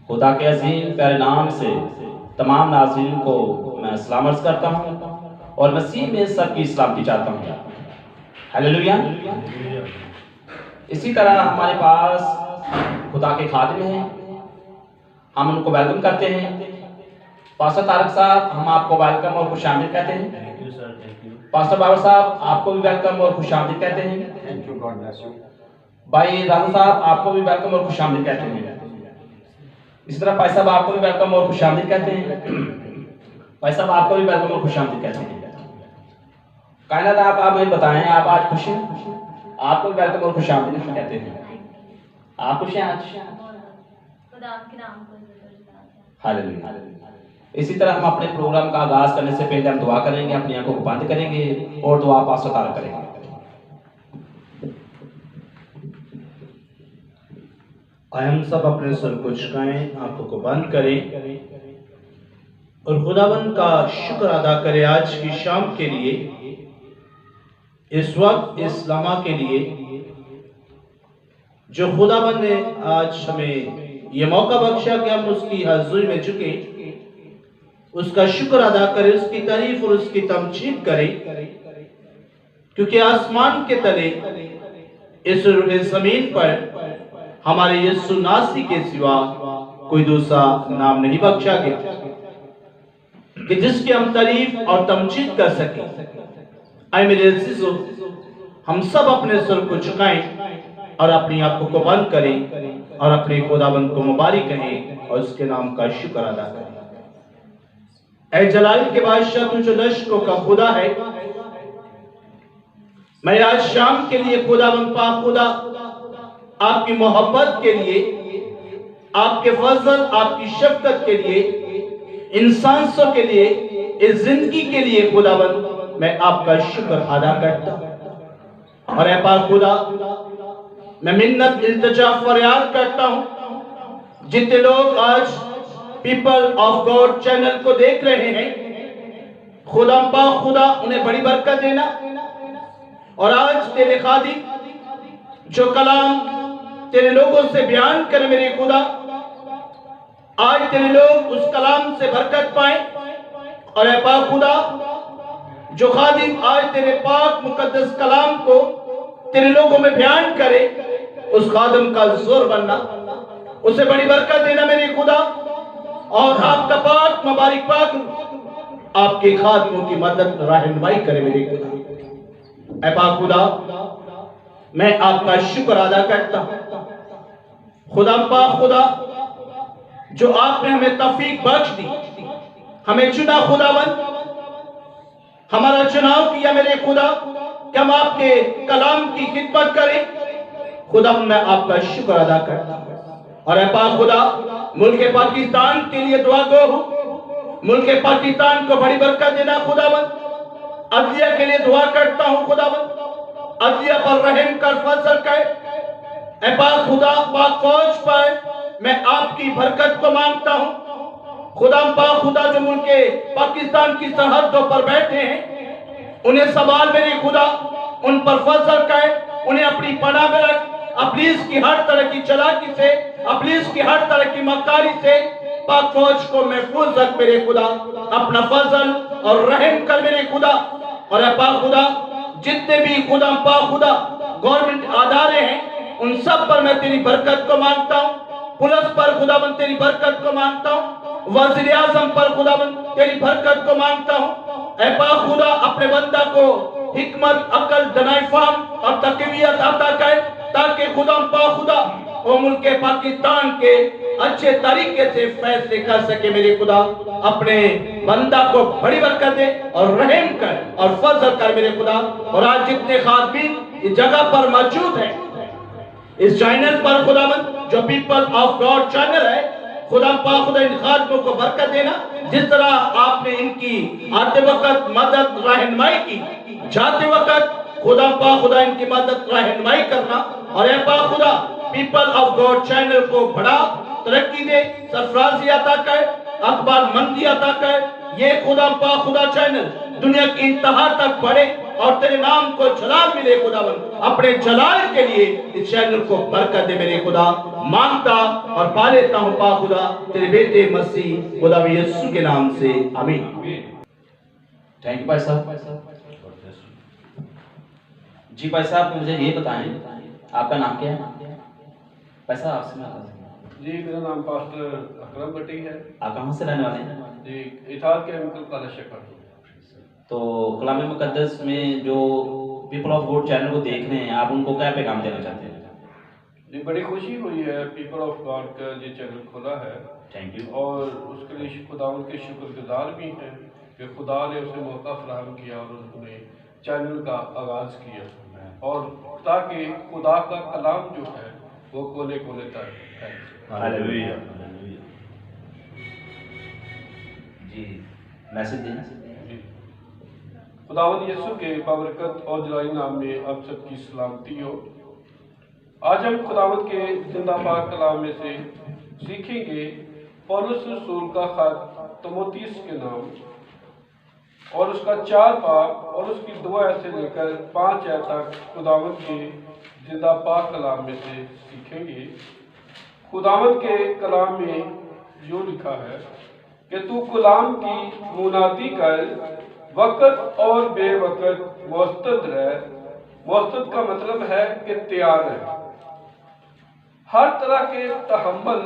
خدا کے عظیم پیارے نام سے تمام ناظرین کو میں سلام عرض کرتا ہوں اور مسیح میں سب کی سلامتی چاہتا ہوں۔ ہیلیلویا۔ اسی طرح ہمارے پاس خدا کے خادم ہیں، ہم ان کو ویلکم کرتے ہیں۔ پاسٹر طارق صاحب، ہم آپ کو ویلکم اور خوش آمدید کہتے ہیں۔ پاسٹر بابر صاحب، آپ کو بھی ویلکم اور خوش آمدید کہتے ہیں۔ بھائی راجا صاحب، آپ کو بھی ویلکم اور خوش آمدید کہتے ہیں۔ اسی طرح بھائی صاحب، آپ کو بھی ویلکم اور خوش آمدید کہتے ہیں۔ بھائی صاحب، آپ کو بھی ویلکم اور خوش آمدید کہتے ہیں۔ کائنات آپ ہمیں بتائیں، آپ آج خوش ہیں؟ آپ کو بھی ویلکم اور خوش آمدید کہتے ہیں۔ آپ خوش ہیں آج؟ ہاللیلویا۔ اسی طرح ہم اپنے پروگرام کا آغاز کرنے سے پہلے ہم دعا کریں گے، اپنی آنکھوں کو بند کریں گے اور دعا پاسٹر طارق کریں گے۔ آئے ہم سب اپنے سر کو جھکائیں، آنکھوں کو بند کریں اور خداوند کا شکر ادا کریں آج کی شام کے لیے، اس وقت، اس لمحہ کے لیے جو خداوند نے آج ہمیں یہ موقع بخشا کہ ہم اس کی حضوری میں جھکیں، اس کا شکر ادا کریں، اس کی تعریف اور اس کی تمجید کریں، کیونکہ آسمان کے تلے اس زمین پر ہمارے یسوع ناصری کے سوا کوئی دوسرا نام نہیں بخشا گیا کہ جس کی ہم تعریف اور تمجید کر سکیں۔ آئے میرے عزیزو، ہم سب اپنے سر کو جھکائیں اور اپنی آنکھوں کو بند کریں اور اپنے خداوند کو مبارک کہیں اور اس کے نام کا شکر ادا کریں۔ اے جلال کے بادشاہ، تو جو لشکروں کا خدا ہے، میں آج شام کے لیے خداوند پاک خدا آپ کی محبت کے لیے، آپ کے فضل، آپ کی شفقت کے لیے، انسانوں کے لیے، اس زندگی کے لیے خداوند میں آپ کا شکر ادا کرتا ہوں۔ اور اے پاک خدا، میں منت التجا فریاد کرتا ہوں، جتنے لوگ آج پیپل آف گاڈ چینل کو دیکھ رہے ہیں، خدا پاک خدا انہیں بڑی برکت دینا، اور آج تیرے خادم جو کلام تیرے لوگوں سے بیان کرے میرے خدا، آج تیرے لوگ اس کلام سے برکت پائیں، اور اے پاک خدا جو خادم آج تیرے پاک مقدس کلام کو تیرے لوگوں میں بیان کرے، اس خادم کا زور بننا، اسے بڑی برکت دینا میرے خدا، اور آپ کا پاک مبارک پاک آپ کے خادموں کی مدد رہنمائی کرے میرے خدا۔ اے پاک خدا، میں آپ کا شکر ادا کرتا ہوں، خدا پاک خدا جو آپ نے ہمیں توفیق بخش دی، ہمیں چنا خداوند، ہمارا چناؤ کیا میرے خدا کہ ہم آپ کے کلام کی خدمت کریں، خدا میں آپ کا شکر ادا کرتا ہوں۔ اور اے پاک خدا، ملک پاکستان کے لیے دعا گو ہوں، ملک پاکستان کو بڑی برکت دینا خداوند، عدلیہ کے لیے دعا کرتا ہوں خداوند، عدلیہ پر رحم کر، فضل کر، اے پاک خدا، پاک فوج پر میں آپ کی برکت کو مانگتا ہوں، خدا پاک خدا جو ملک پاکستان کی سرحدوں پر بیٹھے ہیں، انہیں سوال میرے خدا، ان پر فضل کر، انہیں اپنی پناہ میں رکھ، ابلیس کی ہر طرح کی چلاکی سے، ابلیس کی ہر طرح کی مکاری سے پاک فوج کو محفوظ رکھ میرے خدا، اپنا فضل اور رحم کر میرے خدا۔ اور اے پاک خدا، جتنے بھی خدا پاک خدا گورنمنٹ ادارے ہیں، ان سب پر میں تیری برکت کو مانگتا ہوں، پولیس پر خدا من تیری برکت کو مانگتا ہوں، وزیر اعظم پر خدا من تیری برکت کو مانگتا ہوں۔ اے پاک خدا، اپنے بندہ کو حکمت، عقل، دانائی فہم اور تقویت عطا کر، تاکہ خدا پاک خدا وہ ملک پاکستان کے اچھے طریقے سے فیصلے کر سکے میرے خدا، اپنے بندہ کو بڑی برکت دے اور رحم کر اور فضل کر میرے خدا۔ اور آج جتنے خادمین اس جگہ پر موجود ہیں، اس چینل پر خدا مند جو پیپل آف گاڈ چینل ہے، خدا پاک خدا ان خادموں کو برکت دینا، جس طرح آپ نے ان کی آتے وقت مدد رہنمائی کی، جاتے وقت خدا پاک خدا ان کی مدد رہنمائی کرنا، اور اے پاک خدا پیپل آف گاڈ چینل کو بڑا ترقی دے، سرفرازی عطا کر، اقبال مندی عطا کر، یہ خدا پاک خدا چینل دنیا کی انتہا تک بڑھے، اور تیرے نام کو جلال ملے خداوند، اپنے جلال کے لیے اس چینل کو برکت دے میرے خدا، مانگتا اور پا لیتا ہوں پا خدا تیرے بیٹے مسیح خدا یسوع کے نام سے، آمین۔ تھینک یو بھائی صاحب۔ جی بھائی صاحب مجھے یہ بتائیں آپ کا نام کیا ہے؟ بھائی صاحب آپ سے میں جی میرا نام پاسٹر اکرم بٹی ہے۔ آپ کہاں سے رہنے والے ہیں؟ جی اتحاد کیمیکل کالج شکر۔ تو کلام مقدس میں جو پیپل آف گاڈ چینل کو دیکھ رہے ہیں آپ ان کو کیا پیغام دینا چاہتے ہیں؟ جی بڑی خوشی ہوئی ہے پیپل آف گاڈ کا یہ چینل کھولا ہے، تھینک یو۔ اور اس کے لیے خداوند کے شکر گزار بھی ہیں کہ خدا نے اسے موقع فراہم کیا اور اس نے چینل کا آغاز کیا، اور تاکہ خدا کا کلام جو ہے وہ کونے کونے تک ہے۔ ہاللیلویہ۔ جی میسج دینا۔ جی خداوند یسوع کے بابرکت اور جلالی نام میں آپ سب کی سلامتی ہو۔ آج ہم خداوند کے زندہ پاک کلام میں سے سیکھیں گے پولس رسول کا خط تموتیس کے نام، اور اس کا 4 باب اور اس کی 2 آیت سے لے کر 5 آیت تک خداوند کے زندہ پاک کلام میں سے سیکھیں گے۔ خداوند کے کلام میں یوں لکھا ہے کہ تو کلام کی منادی کر، وقت اور بے وقت مستعد رہ۔ مستعد کا مطلب ہے کہ تیار ہے، ہر طرح کے تحمل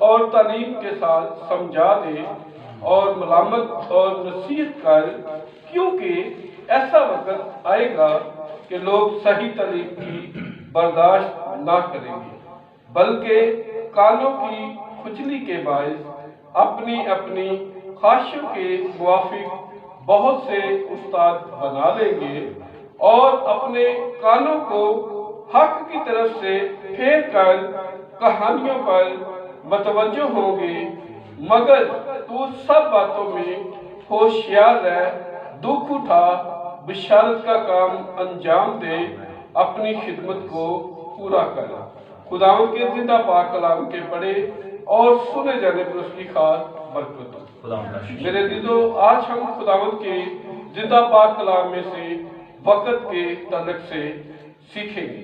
اور تعلیم کے ساتھ سمجھا دے اور ملامت اور نصیحت کر، کیونکہ ایسا وقت آئے گا کہ لوگ صحیح تعلیم کی برداشت نہ کریں گے، بلکہ کانوں کی کھجلی کے باعث اپنی اپنی خواہشوں کے موافق بہت سے استاد بنا لیں گے، اور اپنے کانوں کو حق کی طرف سے پھیر کر کہانیوں پر متوجہ ہوں گے۔ مگر تو سب باتوں میں ہوشیار رہ، دکھ اٹھا، بشارت کا کام انجام دے، اپنی خدمت کو پورا کر۔ خداوند کے زندہ پاک کلام کے پڑھے اور سنے جانے پر اس کی خاص برکت ہو۔ میرے عزیزو، آج ہم خداوند کے زندہ پاک کلام میں سے وقت کے تعلق سے سیکھیں گے۔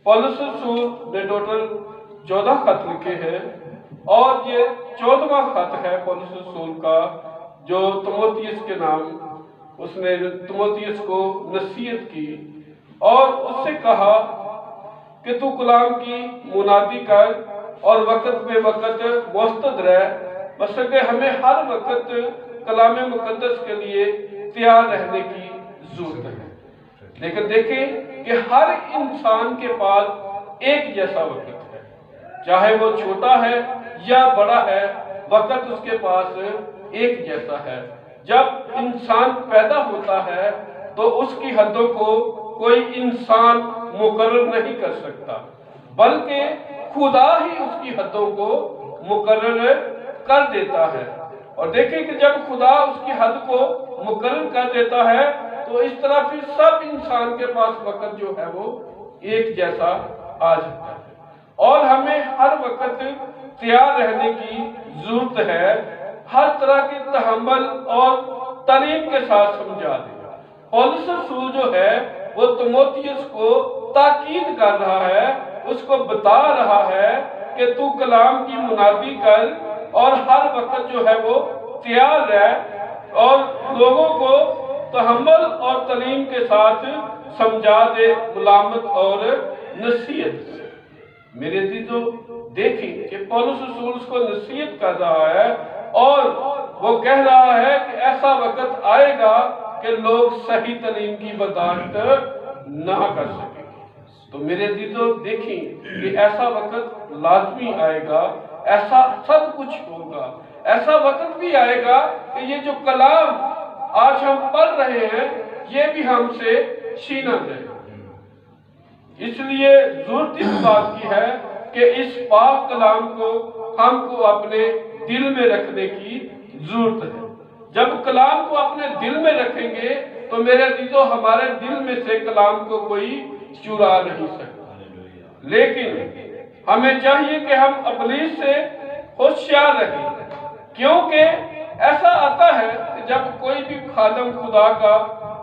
پولس رسول نے ٹوٹل 14 خط لکھے ہیں، اور یہ 14واں خط ہے پولس رسول کا جو تموتیس کے نام، اس نے تموتیس کو نصیحت کی اور اس سے کہا کہ تو کلام کی منادی کر اور وقت بے وقت مستعد رہ۔ مثلا کہ ہمیں ہر وقت کلام مقدس کے لیے تیار رہنے کی ضرورت ہے، لیکن دیکھیں کہ ہر انسان کے پاس ایک جیسا وقت ہے، چاہے وہ چھوٹا ہے یا بڑا ہے، وقت اس کے پاس ایک جیسا ہے۔ جب انسان پیدا ہوتا ہے تو اس کی حدوں کو کوئی انسان مقرر نہیں کر سکتا، بلکہ خدا ہی اس کی حدوں کو مقرر کر دیتا ہے۔ اور دیکھیں کہ جب خدا اس کی حد کو مقرر کر دیتا ہے تو اس طرح پھر سب انسان کے پاس وقت جو ہے وہ ایک جیسا آ جاتا ہے، اور ہمیں ہر وقت تیار رہنے کی ضرورت ہے، ہر طرح کے تحمل اور تعلیم کے ساتھ سمجھا دے۔ پولس رسول جو ہے وہ تموتیس کو تاکید کر رہا ہے، اس کو بتا رہا ہے کہ تو کلام کی منادی کر اور ہر وقت جو ہے وہ تیار رہ، اور لوگوں کو تحمل اور تعلیم کے ساتھ سمجھا دے، ملامت اور نصیحت۔ میرے عزیزو، دیکھیں کہ پولس رسول اس کو نصیحت کر رہا ہے، اور وہ کہہ رہا ہے کہ ایسا وقت آئے گا کہ لوگ صحیح تعلیم کی برداشت نہ کر سکیں گے۔ تو میرے عزیزو، دیکھیں کہ ایسا وقت لازمی آئے گا، ایسا سب کچھ ہوگا۔ ایسا وقت بھی آئے گا کہ یہ جو کلام آج ہم پڑھ رہے ہیں یہ بھی ہم سے چھینا جائے گا۔ اس لیے ضرورت اس بات کی ہے کہ اس پاک کلام کو ہم کو اپنے دل میں رکھنے کی ضرورت ہے۔ جب کلام کو اپنے دل میں رکھیں گے تو میرے عزیزو ہمارے دل میں سے کلام کو کوئی چرا نہیں سکتا۔ لیکن ہمیں چاہیے کہ ہم ابلیس سے ہوشیار رہیں، کیونکہ ایسا آتا ہے کہ جب کوئی بھی خادم خدا کا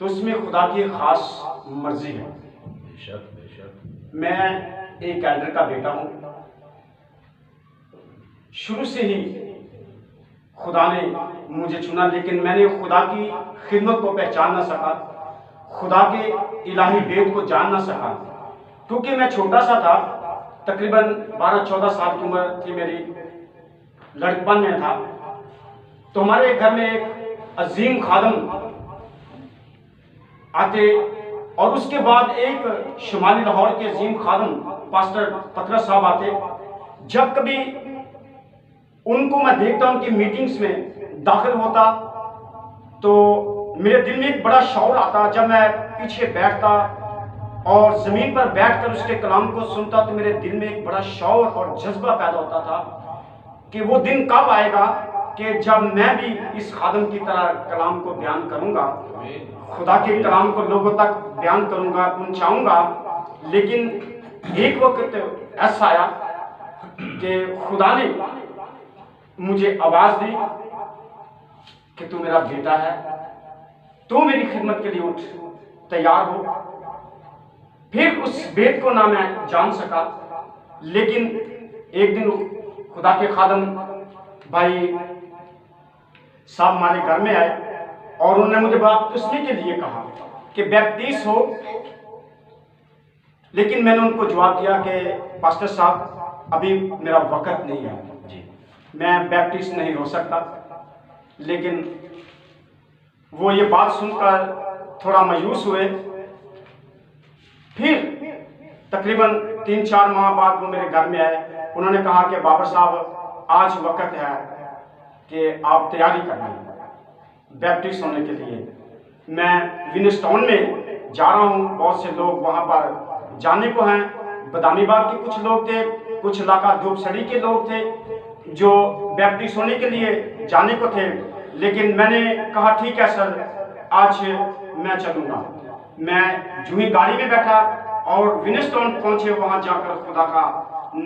تو اس میں خدا کی خاص مرضی ہے. میں ایک ایلڈر کا بیٹا ہوں. شروع سے ہی خدا نے مجھے چنا، لیکن میں نے خدا کی خدمت کو پہچان نہ سکا، خدا کے الہی بیت کو جان نہ سکا، کیونکہ میں چھوٹا سا تھا. تقریباً 12-14 سال کی عمر تھی میری، لڑکپن میں تھا. تو ہمارے گھر میں ایک عظیم خادم آتے، اور اس کے بعد ایک شمالی لاہور کے عظیم خادم پاسٹر پطرس صاحب آتے. جب کبھی ان کو میں دیکھتا ان کی میٹنگز میں داخل ہوتا تو میرے دل میں ایک بڑا شعور آتا. جب میں پیچھے بیٹھتا اور زمین پر بیٹھ کر اس کے کلام کو سنتا تو میرے دل میں ایک بڑا شعور اور جذبہ پیدا ہوتا تھا کہ وہ دن کب آئے گا کہ جب میں بھی اس خادم کی طرح کلام کو بیان کروں گا، خدا کے کلام کو لوگوں تک بیان کروں گا، پہنچاؤں گا. لیکن ایک وقت ایسا آیا کہ خدا نے مجھے آواز دی کہ تو میرا بیٹا ہے، تو میری خدمت کے لیے اٹھ، تیار ہو. پھر اس بیت کو نہ میں جان سکا، لیکن ایک دن خدا کے خادم بھائی صاحب ہمارے گھر میں آئے اور انہوں نے مجھے بپتسمے کے لیے کہا کہ بیپتیس ہو. لیکن میں نے ان کو جواب دیا کہ پاسٹر صاحب ابھی میرا وقت نہیں ہے، میں بیپٹسٹ نہیں ہو سکتا. لیکن وہ یہ بات سن کر تھوڑا مایوس ہوئے. پھر تقریباً 3-4 ماہ بعد وہ میرے گھر میں آئے. انہوں نے کہا کہ بابر صاحب آج وقت ہے کہ آپ تیاری کر لیں بیپٹسٹ ہونے کے لیے. میں ونسٹون میں جا رہا ہوں، بہت سے لوگ وہاں پر جانے کو ہیں. بادامی باغ کے کچھ لوگ تھے، کچھ علاقہ دھوپ سڑی کے لوگ تھے جو بیپٹسٹ ہونے کے لیے جانے کو تھے. لیکن میں نے کہا ٹھیک ہے سر، آج میں چلوں گا. میں جو ہی گاڑی میں بیٹھا اور ونسٹون پہنچے، وہاں جا کر خدا کا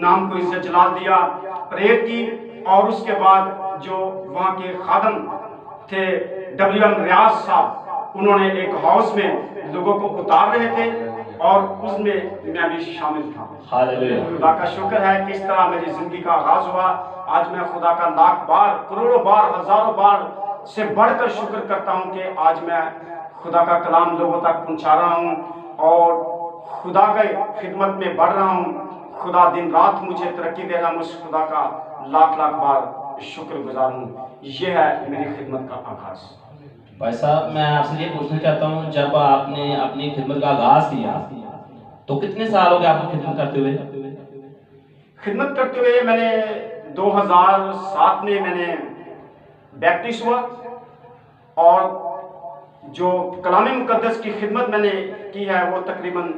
نام کو عزت جلال دیا، پریئر کی. اور اس کے بعد جو وہاں کے خادم تھے WM ریاض صاحب، انہوں نے ایک ہاؤس میں لوگوں کو اتار رہے تھے اور اس میں میں بھی شامل تھا. خدا کا شکر ہے کس طرح میری زندگی کا آغاز ہوا. آج میں خدا کا لاکھ بار، کروڑوں بار، ہزاروں بار سے بڑھ کر شکر کرتا ہوں کہ آج میں خدا کا کلام لوگوں تک پہنچا رہا ہوں اور خدا کی خدمت میں بڑھ رہا ہوں. خدا دن رات مجھے ترقی دے رہا. مجھ خدا کا لاکھ بار شکر گزار ہوں. یہ ہے میری خدمت کا آغاز. بھائی صاحب میں آپ سے یہ پوچھنا چاہتا ہوں، جب آپ نے اپنی خدمت کا آغاز کیا تو کتنے سال ہو گئے آپ کو خدمت کرتے ہوئے؟ خدمت کرتے ہوئے میں نے 2007 میں نے بیپٹسٹ ہوا، اور جو کلام مقدس کی خدمت میں نے کی ہے وہ تقریباً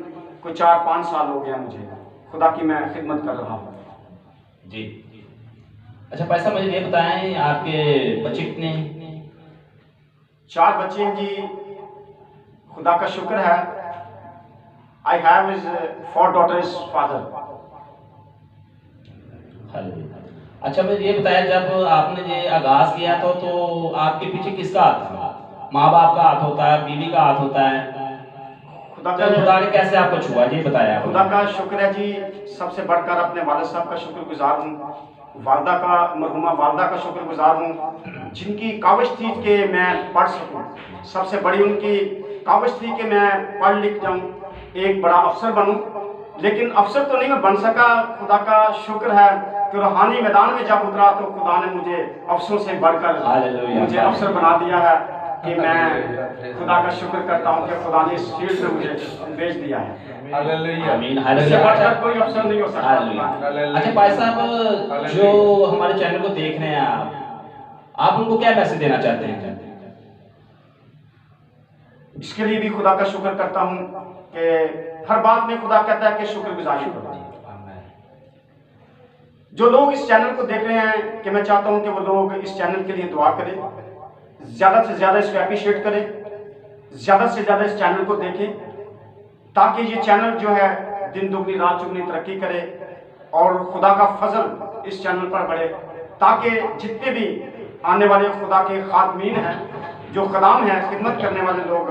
کوئی 4-5 سال ہو گیا مجھے. خدا کی میں خدمت کر رہا ہوں. جی اچھا بھائی صاحب مجھے یہ بتائیں آپ کے بچے کتنے ہیں؟ 4 بچے ہیں جی. خدا کا شکر ہے. I have his 4 daughters father. اچھا مجھے یہ بتایا جب آپ نے یہ آغاز کیا تھا تو آپ کے پیچھے کس کا ہاتھ تھا؟ ماں باپ کا ہاتھ ہوتا ہے، بیوی کا ہاتھ ہوتا ہے، خدا نے کیسے آپ کو چھوا یہ بتایا؟ خدا کا شکر ہے جی. سب سے بڑھ کر اپنے والد صاحب کا شکر گزار ہوں، والدہ کا، مرحومہ والدہ کا شکر گزار ہوں، جن کی کاوش تھی کہ میں پڑھ سکوں. سب سے بڑی ان کی کاوش تھی کہ میں پڑھ لکھ جاؤں، ایک بڑا افسر بنوں. لیکن افسر تو نہیں میں بن سکا. خدا کا شکر ہے کہ روحانی میدان میں جب اترا تو خدا نے مجھے افسروں سے بڑھ کر مجھے افسر بنا دیا ہے. کہ میں خدا کا شکر کرتا ہوں کہ خدا نے اس فیلڈ میں مجھے بھیج دیا ہے. آمین. اس سے بڑھ کر کوئی افسر نہیں ہو سکتا. اچھا بھائی صاحب جو ہمارے چینل کو دیکھ رہے ہیں آپ ان کو کیا میسج دینا چاہتے ہیں؟ اس کے لیے بھی خدا کا شکر کرتا ہوں کہ ہر بات میں خدا کہتا ہے کہ شکر گزاری کرو. جو لوگ اس چینل کو دیکھ رہے ہیں کہ میں چاہتا ہوں کہ وہ لوگ اس چینل کے لیے دعا کریں، زیادہ سے زیادہ اس کو اپریشیٹ کریں، زیادہ سے زیادہ اس چینل کو دیکھیں تاکہ یہ چینل جو ہے دن دگنی رات چگنی ترقی کرے اور خدا کا فضل اس چینل پر بڑھے، تاکہ جتنے بھی آنے والے خدا کے خادمین ہیں، جو خدام ہیں، خدمت کرنے والے لوگ،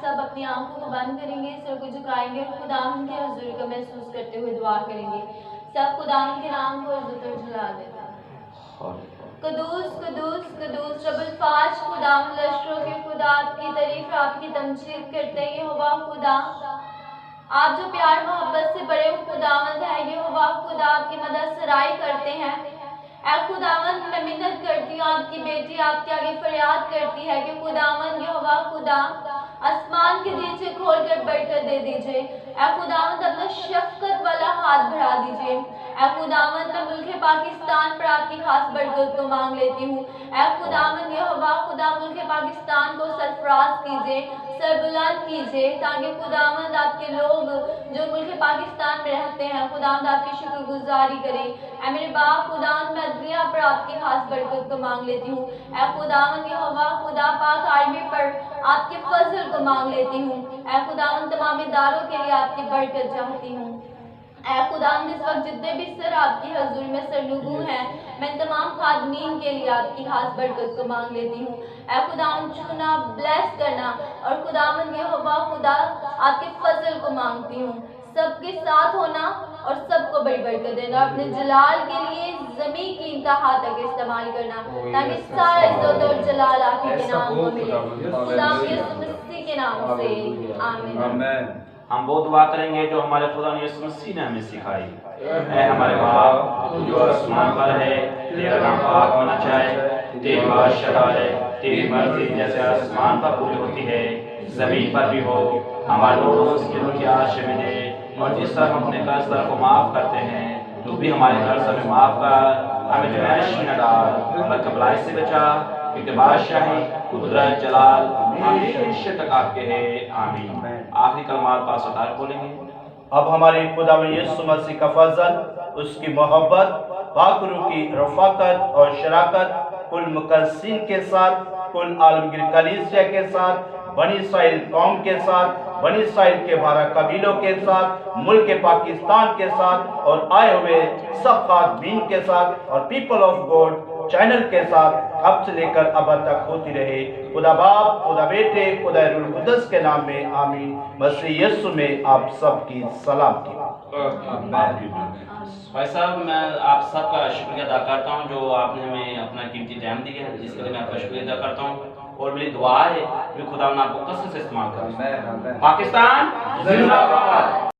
سب اپنی آنکھوں کو بند کریں گے، سر کو جھکائیں گے اور خداوند کے حضور کو محسوس کرتے ہوئے دعا کریں گے۔ سب خداوند کے نام کو عزت و جلال دیتے ہیں۔ قدوس قدوس قدوس رب الفاظ خداوند لشکروں کے خدا، آپ کی تعریف آپ کی تمجید کرتے ہیں یہوہ خدا۔ آپ جو پیار محبت سے بڑے خداوند ہیں یہوہ خدا، آپ کی مدد سرائی کرتے ہیں۔ اے خداوند میں منت کرتی ہوں، آپ کی بیٹی آپ کے آگے فریاد کرتی ہے کہ خداوند یہوہ خدا آسمان کے دیچے کھول کر برکت دے دیجئے۔ اے خداوند اپنا شفقت والا ہاتھ بڑھا دیجئے۔ اے خداوند میں ملک پاکستان پر آپ کی خاص برکت کو مانگ لیتی ہوں۔ اے خداوند یہوہ خدا ملک پاکستان کو سرفراز کیجئے، سربلند کیجئے، تاکہ خداوند آپ کے لوگ جو ملک پاکستان میں رہتے ہیں خداوند آپ کی شکر گزاری کریں۔ اے میرے باپ خداوند میں دنیا پر آپ کی خاص برکت کو مانگ لیتی ہوں۔ اے خداوند یہوہ خدا پاک آرمی پر آپ کے فضل کو مانگ لیتی ہوں۔ اے خداوند تمام اداروں کے لیے آپ کی برکت چاہتی ہوں۔ اے خداوند اس وقت جتنے بھی سر آپ کی حضور میں سرنگوں ہیں، میں تمام خادمین کے لیے آپ کی خاص برکت کو مانگ لیتی ہوں۔ اے خداوند چنا، بلیس کرنا، اور خداوند یہوہ خدا آپ کے فضل کو مانگتی ہوں۔ سب کے ساتھ ہونا اور سب کو بڑی برکت دینا، اپنے جلال کے لیے زمین کی انتہا تک استعمال کرنا، تاکہ سارا عزت اور جلال آپ ہی کے نام کو ملے۔ خداوند یسوع مسیح کے نام سے آمین۔ ہم وہ دعا کریں گے جو ہمارے خدا یسوع مسیح نے ہمیں سکھائی۔ اے ہمارے باپ جو آسمان پر ہے، تیرا نام پاک ہونا چاہے، تیری بادشاہت آئے، تیری مرضی جیسے آسمان پر پوری ہوتی ہے زمین پر بھی ہو۔ ہمارے روز کے روز کی آج ہمیں دے، اور جس طرح ہم اپنے قرض دار کو معاف کرتے ہیں تو بھی ہمارے قرض ہمیں معاف کر، ہمیں جمائش میں نہ ڈال بلکہ برائی سے بچا، کیونکہ بادشاہی، قدرت، جلال ہمیشہ تک آپ کے ہے، آمین۔ آخری کلمات پاس اتار بولیں گے۔ اب ہمارے خداوند یسوع مسیح کا فضل، اس کی محبت، پاک روح کی رفاقت اور شراکت کل مقدسین کے ساتھ، کل عالمگیر کلیسیا کے ساتھ، بنی اسرائیل قوم کے ساتھ، بنی اسرائیل کے 12 قبیلوں کے ساتھ، ملک پاکستان کے ساتھ، اور آئے ہوئے سب خادمین کے ساتھ، اور پیپل آف گاڈ چینل کے ساتھ اب سے لے کر ابد تک ہوتی رہے۔ خدا باپ، خدا بیٹے، خدا روح القدس کے نام میں آمین۔ مسیح یسوع میں آپ سب کی سلامتی۔ بھائی صاحب، میں آپ سب کا شکریہ ادا کرتا ہوں جو آپ نے ہمیں اپنا قیمتی ٹائم دیا ہے، جس کے لیے میں آپ کا شکریہ ادا کرتا ہوں، اور میری دعا ہے کہ خدا آپ کو کثرت سے استعمال کرے۔ پاکستان زندہ باد۔